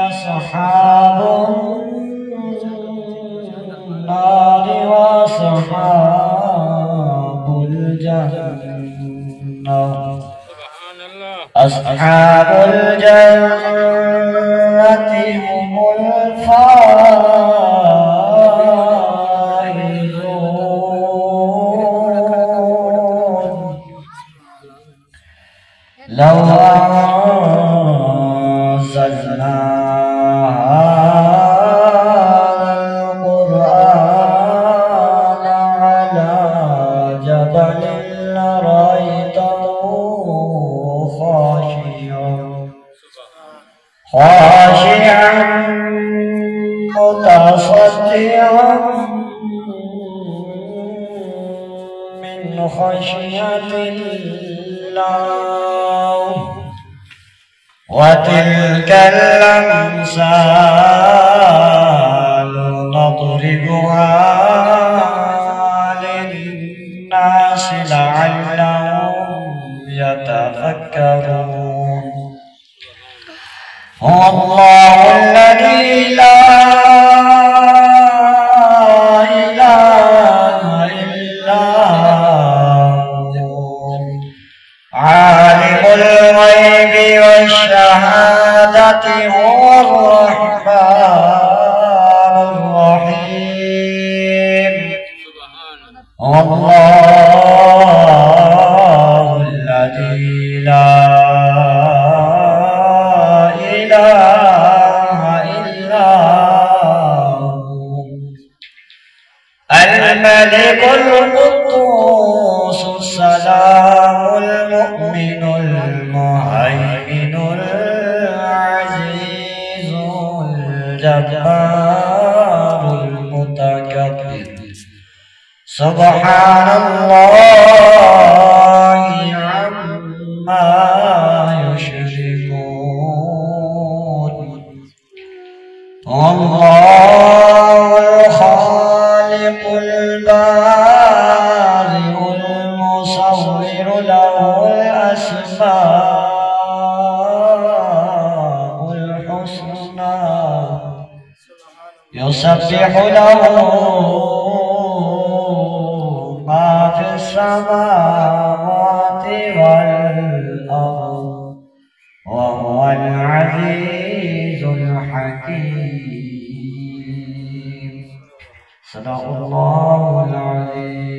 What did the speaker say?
أصحاب النار وأصحاب الجنة أصحاب الجنة هم الفائزون لو أنزلنا القرآن على جبل لرأيته خاشعا متصدعا من خشية الله وتلك الأمثال نضربها للناس لعلهم يتفكرون هو الله الذي لا إله إلا هو عالم الغيب والشهادة هو الرحمن الرحيم الله الذي لا إله إلا هو الملك القدوس السلام المؤمن المهيمن العزيز الجبار المتكبر سبحان الله عما يشركون الله الخالق البارئ المصور له الأسماء الحسنى يسبح له ما في السماوات والأرض وهو العزيز الحكيم صدق الله العظيم.